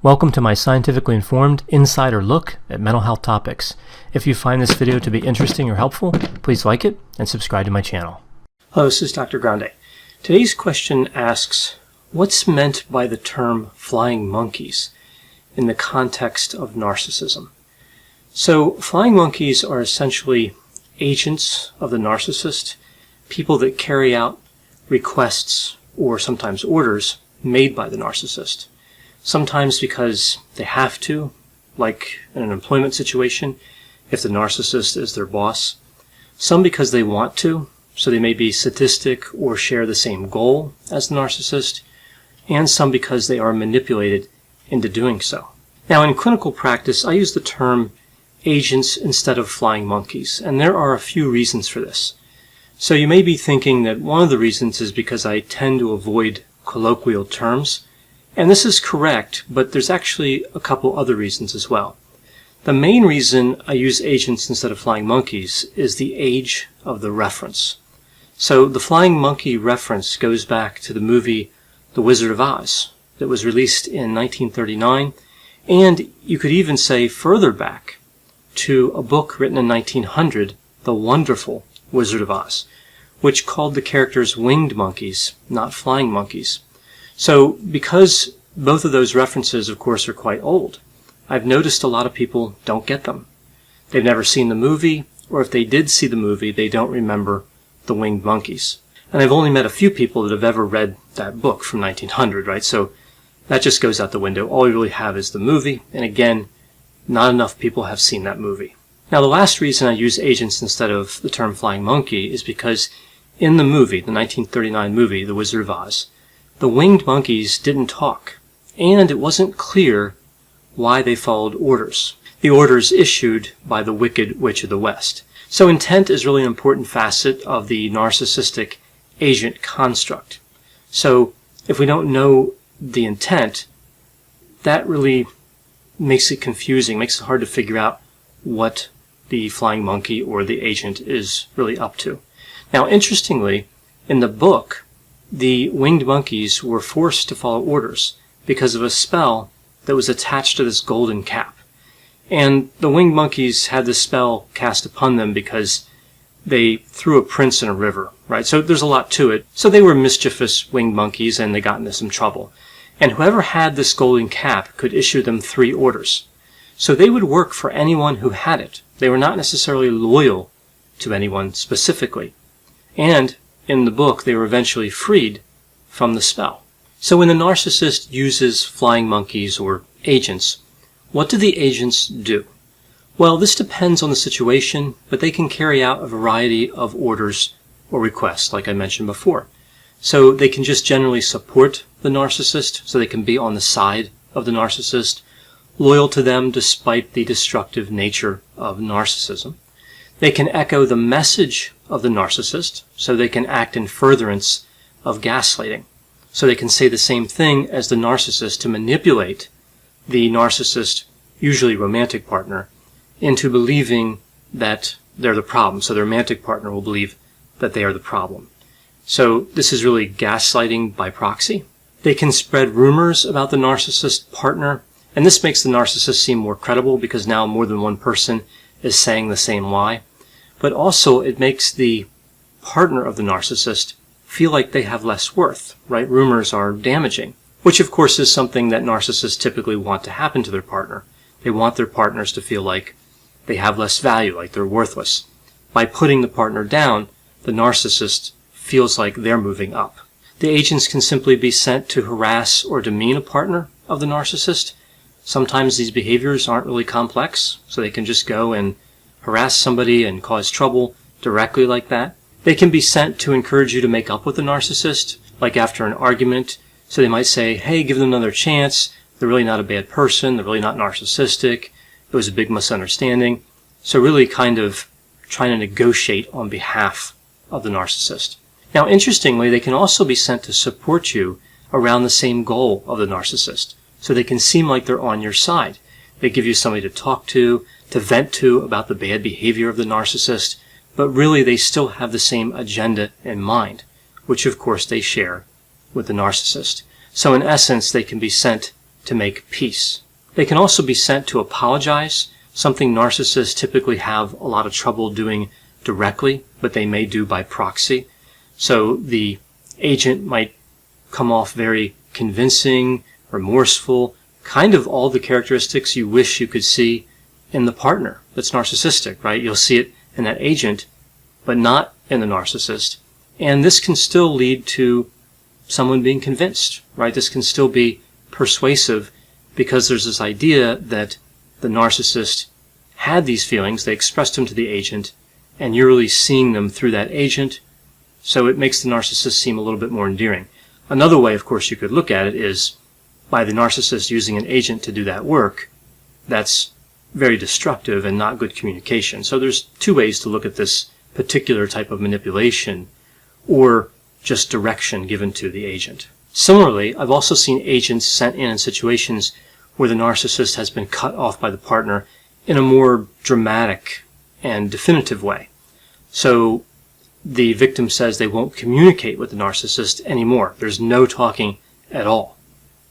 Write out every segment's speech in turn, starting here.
Welcome to my scientifically informed insider look at mental health topics. If you find this video to be interesting or helpful, please like it and subscribe to my channel. Hello, this is Dr. Grande. Today's question asks, what's meant by the term flying monkeys in the context of narcissism? So, flying monkeys are essentially agents of the narcissist, people that carry out requests or sometimes orders made by the narcissist. Sometimes because they have to, like in an employment situation, if the narcissist is their boss. Some because they want to, so they may be sadistic or share the same goal as the narcissist, and some because they are manipulated into doing so. Now, in clinical practice, I use the term agents instead of flying monkeys, and there are a few reasons for this. So you may be thinking that one of the reasons is because I tend to avoid colloquial terms. And this is correct, but there's actually a couple other reasons as well. The main reason I use agents instead of flying monkeys is the age of the reference. So the flying monkey reference goes back to the movie The Wizard of Oz that was released in 1939, and you could even say further back to a book written in 1900, The Wonderful Wizard of Oz, which called the characters winged monkeys, not flying monkeys. So, because both of those references, of course, are quite old, I've noticed a lot of people don't get them. They've never seen the movie, or if they did see the movie, they don't remember the winged monkeys. And I've only met a few people that have ever read that book from 1900, right? So that just goes out the window. All we really have is the movie, and again, not enough people have seen that movie. Now, the last reason I use agents instead of the term flying monkey is because in the movie, the 1939 movie, The Wizard of Oz, the winged monkeys didn't talk, and it wasn't clear why they followed orders. The orders issued by the Wicked Witch of the West. So intent is really an important facet of the narcissistic agent construct. So if we don't know the intent, that really makes it confusing, makes it hard to figure out what the flying monkey or the agent is really up to. Now, interestingly, in the book, the winged monkeys were forced to follow orders because of a spell that was attached to this golden cap. And the winged monkeys had this spell cast upon them because they threw a prince in a river, right? So there's a lot to it. So they were mischievous winged monkeys and they got into some trouble. And whoever had this golden cap could issue them 3 orders. So they would work for anyone who had it. They were not necessarily loyal to anyone specifically. And in the book, they were eventually freed from the spell. So when the narcissist uses flying monkeys or agents, what do the agents do? Well, this depends on the situation, but they can carry out a variety of orders or requests, like I mentioned before. So they can just generally support the narcissist, so they can be on the side of the narcissist, loyal to them despite the destructive nature of narcissism. They can echo the message of the narcissist, so they can act in furtherance of gaslighting. So they can say the same thing as the narcissist to manipulate the narcissist, usually romantic partner, into believing that they're the problem. So the romantic partner will believe that they are the problem. So this is really gaslighting by proxy. They can spread rumors about the narcissist partner, and this makes the narcissist seem more credible because now more than one person is saying the same lie. But also it makes the partner of the narcissist feel like they have less worth, right? Rumors are damaging, which of course is something that narcissists typically want to happen to their partner. They want their partners to feel like they have less value, like they're worthless. By putting the partner down, the narcissist feels like they're moving up. The agents can simply be sent to harass or demean a partner of the narcissist. Sometimes these behaviors aren't really complex, so they can just go and harass somebody and cause trouble directly like that. They can be sent to encourage you to make up with the narcissist, like after an argument. So they might say, hey, give them another chance. They're really not a bad person. They're really not narcissistic. It was a big misunderstanding. So really kind of trying to negotiate on behalf of the narcissist. Now, interestingly, they can also be sent to support you around the same goal of the narcissist. So they can seem like they're on your side. They give you somebody to talk to vent to about the bad behavior of the narcissist, but really they still have the same agenda in mind, which of course they share with the narcissist. So in essence, they can be sent to make peace. They can also be sent to apologize, something narcissists typically have a lot of trouble doing directly, but they may do by proxy. So the agent might come off very convincing, remorseful, kind of all the characteristics you wish you could see in the partner that's narcissistic, right? You'll see it in that agent, but not in the narcissist. And this can still lead to someone being convinced, right? This can still be persuasive because there's this idea that the narcissist had these feelings, they expressed them to the agent, and you're really seeing them through that agent, so it makes the narcissist seem a little bit more endearing. Another way, of course, you could look at it is by the narcissist using an agent to do that work. That's very destructive and not good communication. So there's two ways to look at this particular type of manipulation or just direction given to the agent. Similarly, I've also seen agents sent in situations where the narcissist has been cut off by the partner in a more dramatic and definitive way. So the victim says they won't communicate with the narcissist anymore. There's no talking at all.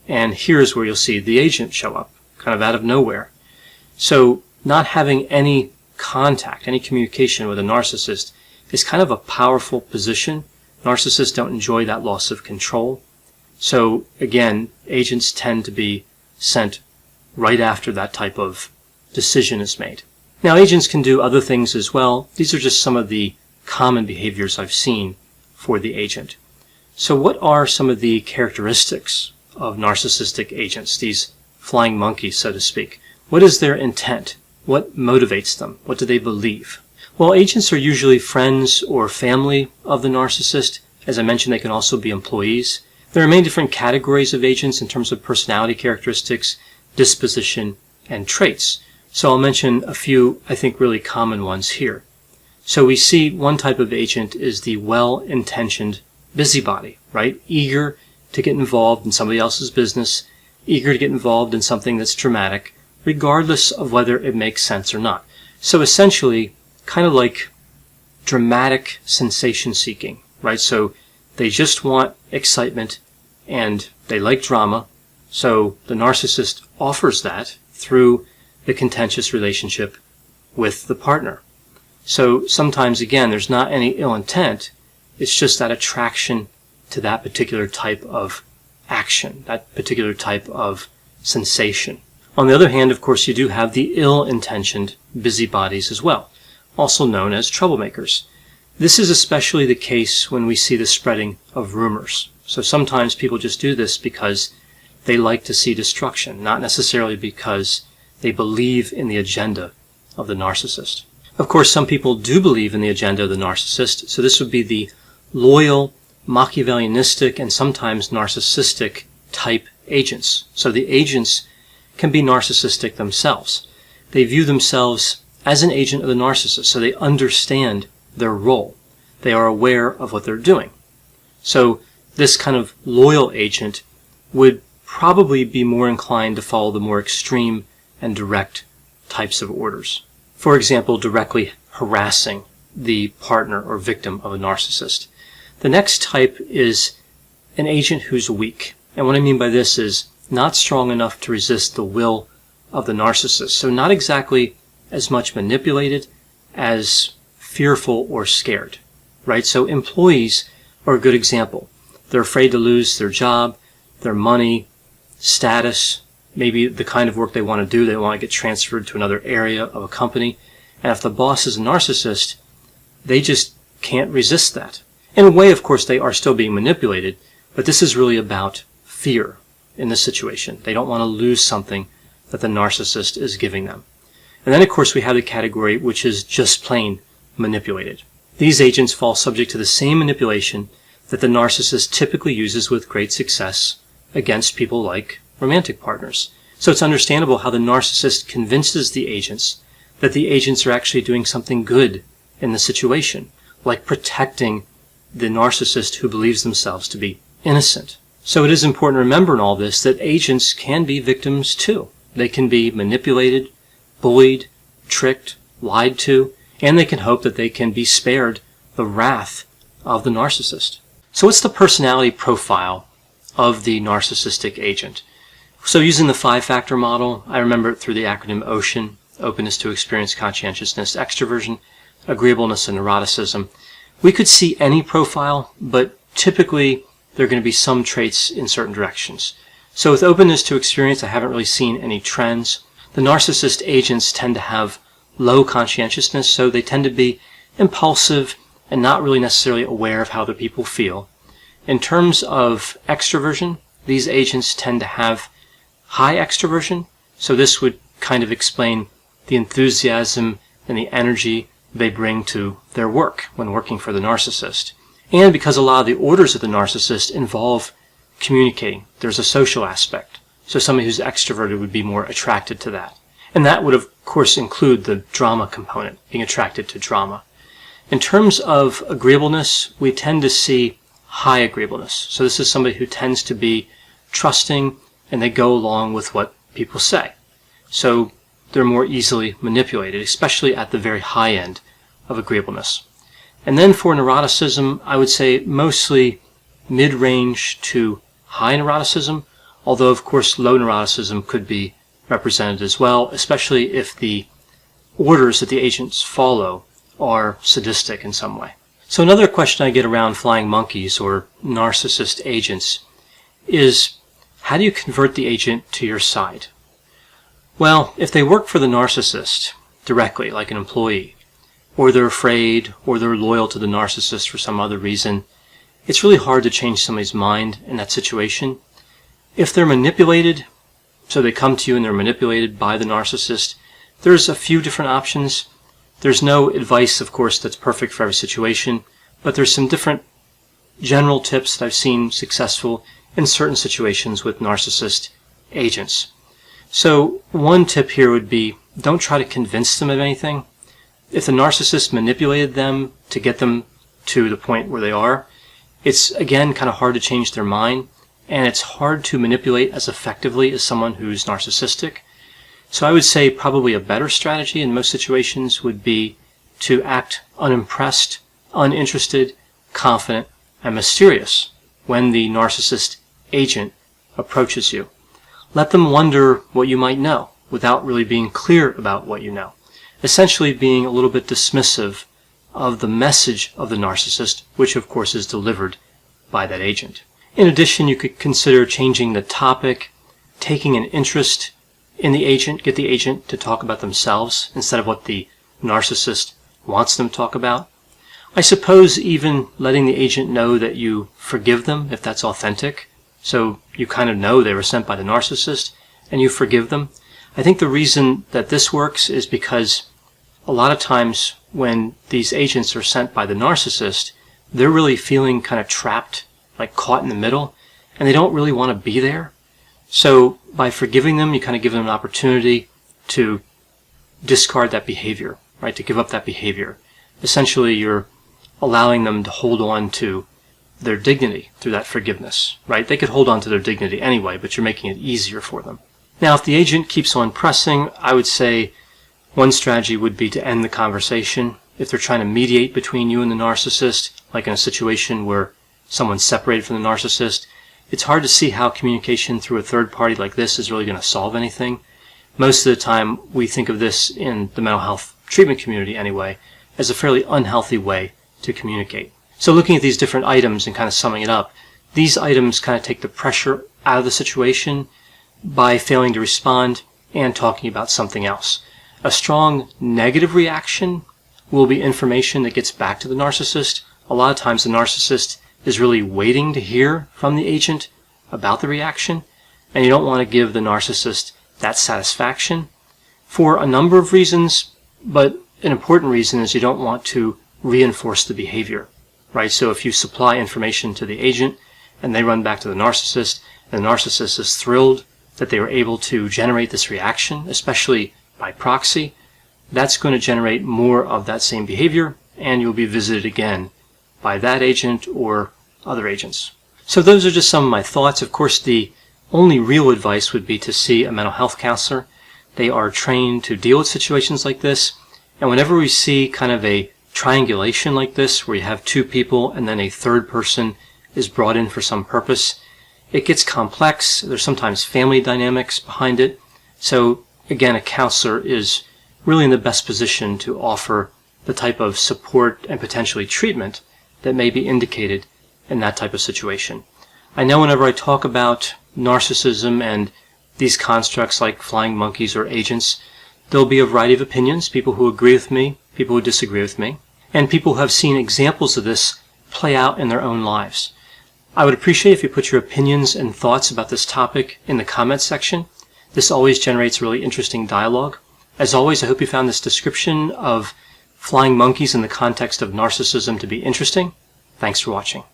And here's where you'll see the agent show up, kind of out of nowhere. So not having any contact, any communication with a narcissist is kind of a powerful position. Narcissists don't enjoy that loss of control. So again, agents tend to be sent right after that type of decision is made. Now, agents can do other things as well. These are just some of the common behaviors I've seen for the agent. So what are some of the characteristics of narcissistic agents, these flying monkeys, so to speak? What is their intent? What motivates them? What do they believe? Well, agents are usually friends or family of the narcissist. As I mentioned, they can also be employees. There are many different categories of agents in terms of personality characteristics, disposition, and traits. So I'll mention a few, I think, really common ones here. So we see one type of agent is the well-intentioned busybody, right? Eager to get involved in somebody else's business, eager to get involved in something that's dramatic, regardless of whether it makes sense or not. So essentially, kind of like dramatic sensation seeking, right? So they just want excitement and they like drama. So the narcissist offers that through the contentious relationship with the partner. So sometimes, again, there's not any ill intent. It's just that attraction to that particular type of action, that particular type of sensation. On the other hand, of course, you do have the ill-intentioned busybodies as well, also known as troublemakers. This is especially the case when we see the spreading of rumors. So sometimes people just do this because they like to see destruction, not necessarily because they believe in the agenda of the narcissist. Of course, some people do believe in the agenda of the narcissist, so this would be the loyal, Machiavellianistic, and sometimes narcissistic type agents. So the agents can be narcissistic themselves. They view themselves as an agent of the narcissist, so they understand their role. They are aware of what they're doing. So this kind of loyal agent would probably be more inclined to follow the more extreme and direct types of orders. For example, directly harassing the partner or victim of a narcissist. The next type is an agent who's weak. And what I mean by this is not strong enough to resist the will of the narcissist. So not exactly as much manipulated as fearful or scared, right? So employees are a good example. They're afraid to lose their job, their money, status, maybe the kind of work they want to do. They want to get transferred to another area of a company. And if the boss is a narcissist, they just can't resist that. In a way, of course, they are still being manipulated, but this is really about fear in this situation. They don't want to lose something that the narcissist is giving them. And then, of course, we have the category which is just plain manipulated. These agents fall subject to the same manipulation that the narcissist typically uses with great success against people like romantic partners. So it's understandable how the narcissist convinces the agents that the agents are actually doing something good in the situation, like protecting the narcissist who believes themselves to be innocent. So it is important to remember in all this that agents can be victims too. They can be manipulated, bullied, tricked, lied to, and they can hope that they can be spared the wrath of the narcissist. So what's the personality profile of the narcissistic agent? So using the 5-factor model, I remember it through the acronym OCEAN: openness to experience, conscientiousness, extroversion, agreeableness, and neuroticism. We could see any profile, but typically there are going to be some traits in certain directions. So with openness to experience, I haven't really seen any trends. The narcissist agents tend to have low conscientiousness, so they tend to be impulsive and not really necessarily aware of how other people feel. In terms of extroversion, these agents tend to have high extroversion, so this would kind of explain the enthusiasm and the energy they bring to their work when working for the narcissist. And because a lot of the orders of the narcissist involve communicating, there's a social aspect. So somebody who's extroverted would be more attracted to that. And that would, of course, include the drama component, being attracted to drama. In terms of agreeableness, we tend to see high agreeableness. So this is somebody who tends to be trusting, and they go along with what people say. So they're more easily manipulated, especially at the very high end of agreeableness. And then for neuroticism, I would say mostly mid-range to high neuroticism, although of course low neuroticism could be represented as well, especially if the orders that the agents follow are sadistic in some way. So another question I get around flying monkeys or narcissist agents is, how do you convert the agent to your side? Well, if they work for the narcissist directly, like an employee, or they're afraid, or they're loyal to the narcissist for some other reason, it's really hard to change somebody's mind in that situation. If they're manipulated, so they come to you and they're manipulated by the narcissist, there's a few different options. There's no advice, of course, that's perfect for every situation, but there's some different general tips that I've seen successful in certain situations with narcissist agents. So one tip here would be, don't try to convince them of anything. If the narcissist manipulated them to get them to the point where they are, it's again kind of hard to change their mind, and it's hard to manipulate as effectively as someone who's narcissistic. So I would say probably a better strategy in most situations would be to act unimpressed, uninterested, confident, and mysterious when the narcissist agent approaches you. Let them wonder what you might know without really being clear about what you know. Essentially being a little bit dismissive of the message of the narcissist, which of course is delivered by that agent. In addition, you could consider changing the topic, taking an interest in the agent, get the agent to talk about themselves instead of what the narcissist wants them to talk about. I suppose even letting the agent know that you forgive them, if that's authentic. So you kind of know they were sent by the narcissist and you forgive them. I think the reason that this works is because a lot of times when these agents are sent by the narcissist, they're really feeling kind of trapped, like caught in the middle, and they don't really want to be there. So by forgiving them, you kind of give them an opportunity to discard that behavior, right? To give up that behavior. Essentially, you're allowing them to hold on to their dignity through that forgiveness, right? They could hold on to their dignity anyway, but you're making it easier for them. Now, if the agent keeps on pressing, I would say one strategy would be to end the conversation. If they're trying to mediate between you and the narcissist, like in a situation where someone's separated from the narcissist, it's hard to see how communication through a third party like this is really going to solve anything. Most of the time, we think of this in the mental health treatment community anyway, as a fairly unhealthy way to communicate. So looking at these different items and kind of summing it up, these items kind of take the pressure out of the situation by failing to respond and talking about something else. A strong negative reaction will be information that gets back to the narcissist. A lot of times the narcissist is really waiting to hear from the agent about the reaction, and you don't want to give the narcissist that satisfaction for a number of reasons, but an important reason is you don't want to reinforce the behavior, right? So if you supply information to the agent and they run back to the narcissist, and the narcissist is thrilled that they were able to generate this reaction, especially by proxy, that's going to generate more of that same behavior, and you'll be visited again by that agent or other agents. So those are just some of my thoughts. Of course, the only real advice would be to see a mental health counselor. They are trained to deal with situations like this, and whenever we see kind of a triangulation like this, where you have two people and then a third person is brought in for some purpose, it gets complex. There's sometimes family dynamics behind it. So again, a counselor is really in the best position to offer the type of support and potentially treatment that may be indicated in that type of situation. I know whenever I talk about narcissism and these constructs like flying monkeys or agents, there'll be a variety of opinions, people who agree with me, people who disagree with me, and people who have seen examples of this play out in their own lives. I would appreciate if you put your opinions and thoughts about this topic in the comments section. This always generates really interesting dialogue. As always, I hope you found this description of flying monkeys in the context of narcissism to be interesting. Thanks for watching.